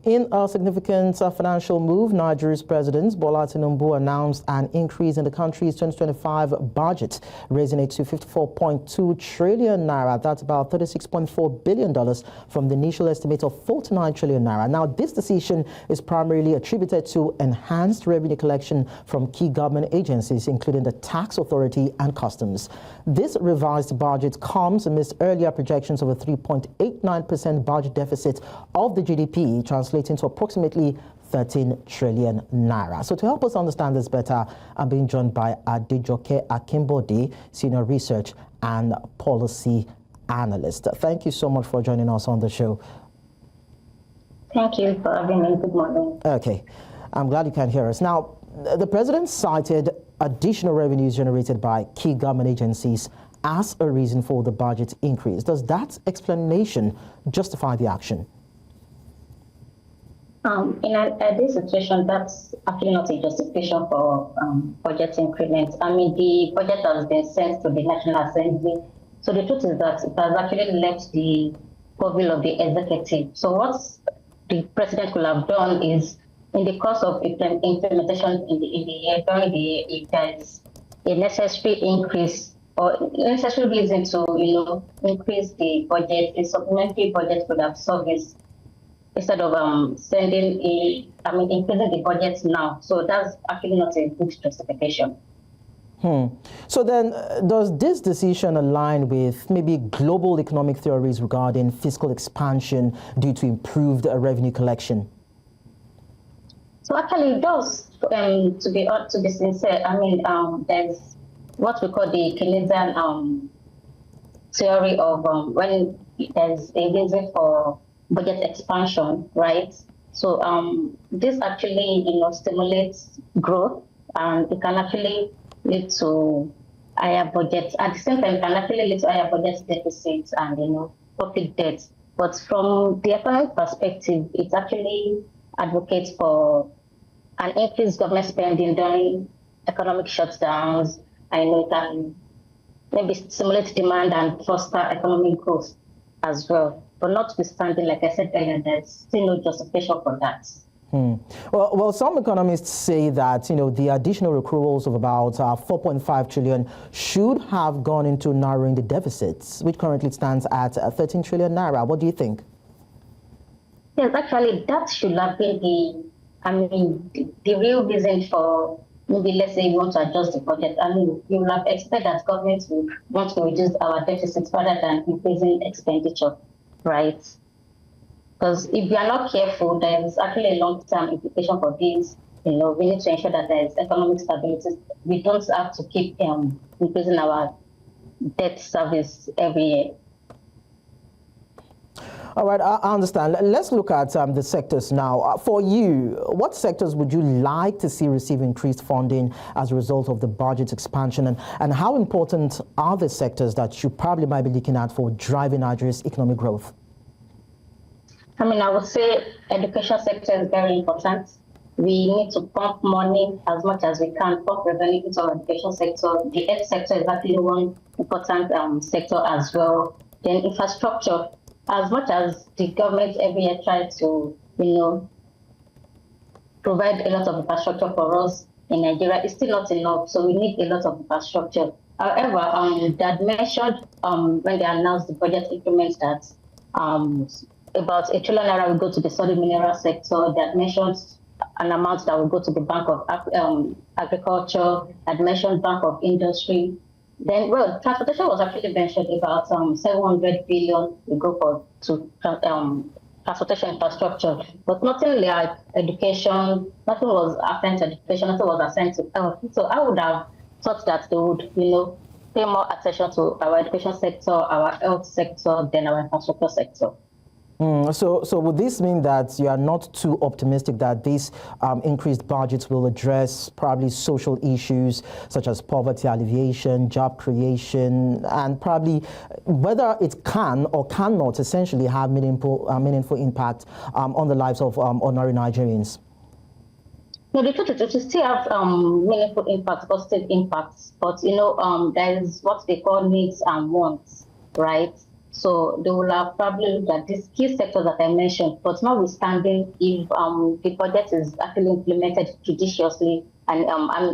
In a significant financial move, Nigeria's President Bola Tinubu announced an increase in the country's 2025 budget, raising it to 54.2 trillion naira. That's about $36.4 billion from the initial estimate of 49 trillion naira. Now, this decision is primarily attributed to enhanced revenue collection from key government agencies, including the Tax Authority and Customs. This revised budget comes amidst earlier projections of a 3.89% budget deficit of the GDP, translating to approximately 13 trillion naira. So to help us understand this better, I'm being joined by Adejoke Akinbode, Senior Research and Policy Analyst. Thank you so much for joining us on the show. Thank you for having me. Good morning. Okay, I'm glad you can hear us. Now, the president cited additional revenues generated by key government agencies as a reason for the budget increase. Does that explanation justify the action? In this situation, that's actually not a justification for budget increment. I mean, the budget has been sent to the National Assembly. So the truth is that it has actually left the purview of the executive. So what the president could have done is, in the course of implementation in the year, during the year, if there is a necessary increase or necessary reason to, increase the budget, a supplementary budget could have serviced, instead of increasing the budget now. So that's actually not a good justification. So then, does this decision align with maybe global economic theories regarding fiscal expansion due to improved revenue collection? So actually it does, to be sincere. I mean, there's what we call the Keynesian theory of when there's a reason for budget expansion, right? So this actually, stimulates growth, and it can actually lead to higher budgets. At the same time, it can actually lead to higher budget deficits and public debt. But from the economic perspective, it actually advocates for an increased government spending during economic shutdowns. I know it can maybe stimulate demand and foster economic growth as well. But notwithstanding, like I said earlier, there's still no justification for that. Well, some economists say that the additional accruals of about 4.5 trillion should have gone into narrowing the deficits, which currently stands at 13 trillion naira. What do you think? Yes, actually, that should have been the real reason for, maybe let's say you want to adjust the budget. I mean, you will have expected that government will want to reduce our deficits rather than increasing expenditure, right? Because if we are not careful, there is actually a long-term implication for this. We need to ensure that there is economic stability. We don't have to keep increasing our debt service every year. All right, I understand. Let's look at the sectors now. For you, what sectors would you like to see receive increased funding as a result of the budget expansion? And how important are the sectors that you probably might be looking at for driving Nigeria's economic growth? I mean, I would say education sector is very important. We need to pump money as much as we can, pump revenue into our education sector. The health sector is actually one important sector as well. Then infrastructure. As much as the government every year tries to, provide a lot of infrastructure for us in Nigeria, it's still not enough. So we need a lot of infrastructure. However, that mentioned when they announced the budget increments that about 1 trillion naira will go to the solid mineral sector. That mentioned an amount that will go to the Bank of Agriculture. That mentioned Bank of Industry. Then, transportation was actually mentioned about 700 billion will go to transportation infrastructure, but nothing like education. Nothing was assigned to education. Nothing was assigned to health. So I would have thought that they would, pay more attention to our education sector, our health sector, than our infrastructure sector. So would this mean that you are not too optimistic that these increased budgets will address probably social issues such as poverty alleviation, job creation, and probably whether it can or cannot essentially have meaningful impact on the lives of ordinary Nigerians? No, the truth is it will still have meaningful impacts, positive impacts, but there is what they call needs and wants, right? So they will have probably looked at these key sectors that I mentioned, but notwithstanding, if the budget is actually implemented judiciously and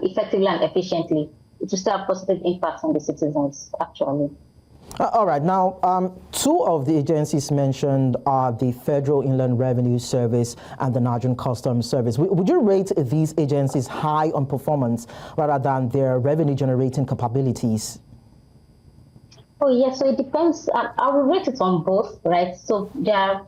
effectively and efficiently, it will still have positive impacts on the citizens, actually. All right. Now, two of the agencies mentioned are the Federal Inland Revenue Service and the Nigerian Customs Service. Would you rate these agencies high on performance rather than their revenue-generating capabilities? Oh, yes. So it depends. I will rate it on both, right? So their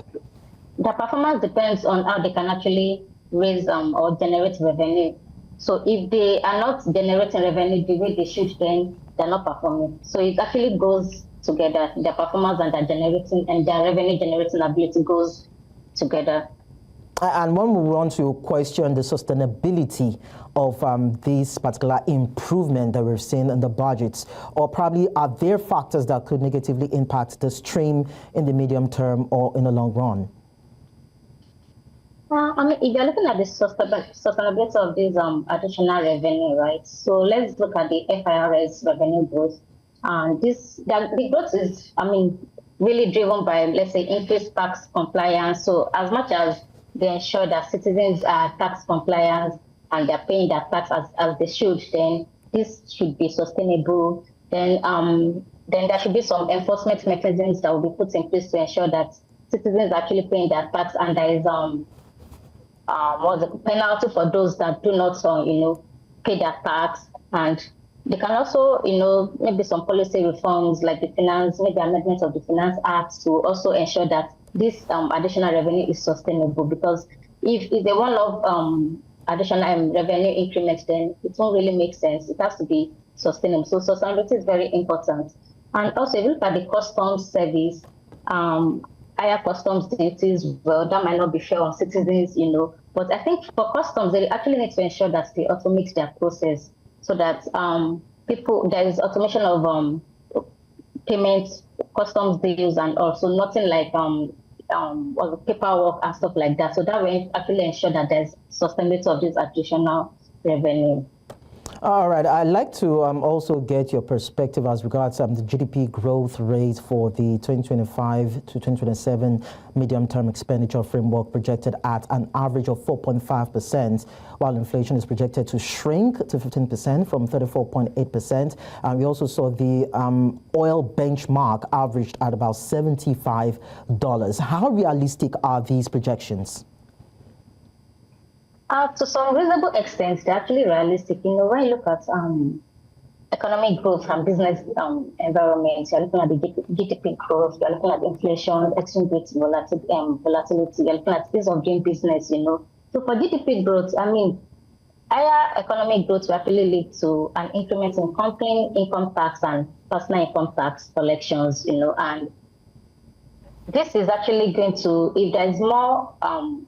performance depends on how they can actually raise or generate revenue. So if they are not generating revenue the way they should, then they're not performing. So it actually goes together. Their performance and their revenue generating ability goes together. And when we want to question the sustainability of this particular improvement that we're seeing in the budgets, or probably are there factors that could negatively impact the stream in the medium term or in the long run? I mean, if you're looking at the sustainability of this additional revenue, right? So let's look at the FIRS revenue growth. The growth is, I mean, really driven by, let's say, increased tax compliance. So as much as they ensure that citizens are tax compliant and they're paying their tax as they should, then this should be sustainable. Then there should be some enforcement mechanisms that will be put in place to ensure that citizens are actually paying their tax, and there is what's the penalty for those that do not, pay their tax. And they can also, maybe some policy reforms like maybe amendments of the Finance Act to also ensure that this additional revenue is sustainable. Because if they want additional revenue increments, then it won't really make sense. It has to be sustainable. So sustainability is very important. And also, if you look at the customs service, higher customs duties, well, that might not be fair on citizens, But I think for customs, they actually need to ensure that they automate their process so that there is automation of payments, customs deals, and also nothing like paperwork and stuff like that. So that will actually ensure that there's sustainability of this additional revenue. All right. I'd like to also get your perspective as regards the GDP growth rate for the 2025 to 2027 medium-term expenditure framework, projected at an average of 4.5%, while inflation is projected to shrink to 15% from 34.8%. We also saw the oil benchmark averaged at about $75. How realistic are these projections? To some reasonable extent, they're actually realistic. When you look at economic growth and business environments, you're looking at the GDP growth, you're looking at inflation, exchange rate volatility, you're looking at ease of doing business, So for GDP growth, I mean, higher economic growth will actually lead to an increment in company income tax and personal income tax collections, and this is actually going to, if there's more,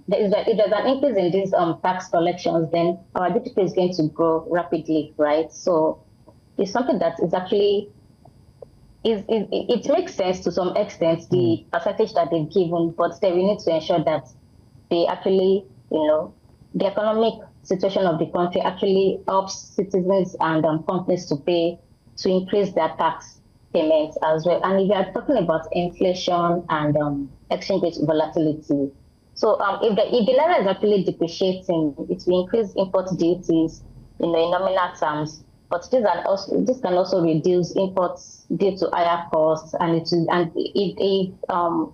if there's an increase in these tax collections, then our GDP is going to grow rapidly, right? So it's something that is actually, it makes sense to some extent, the percentage that they've given, but then we need to ensure that they actually, the economic situation of the country actually helps citizens and companies to increase their tax payments as well. And if you are talking about inflation and exchange rate volatility, so if the naira is actually depreciating, it will increase import duties, in nominal terms. But this can also reduce imports due to higher costs, and if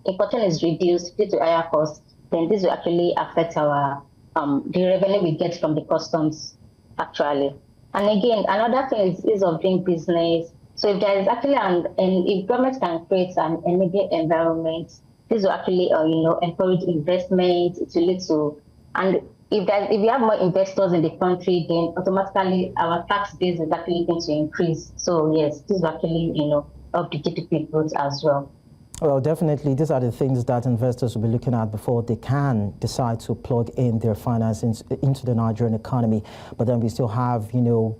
importation is reduced due to higher costs, then this will actually affect our the revenue we get from the customs actually. And again, another thing is ease of doing business. So if there is actually if government can create an immediate environment, this will actually encourage investment. It will lead to, and if we have more investors in the country, then automatically our tax base is actually going to increase. So yes, this is actually of the GDP growth as well. Well, definitely, these are the things that investors will be looking at before they can decide to plug in their finances into the Nigerian economy. But then we still have,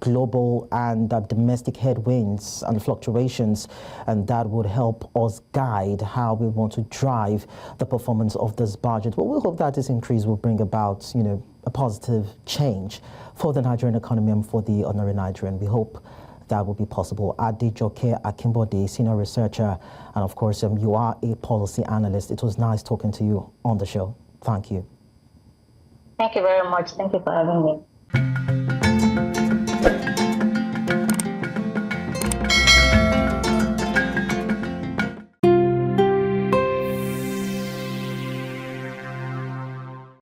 global and domestic headwinds and fluctuations, and that would help us guide how we want to drive the performance of this budget. But we hope that this increase will bring about, a positive change for the Nigerian economy and for the ordinary Nigerian. We hope that will be possible. Adejoke Akinbode, senior researcher, and of course, you are a policy analyst. It was nice talking to you on the show. Thank you. Thank you very much. Thank you for having me.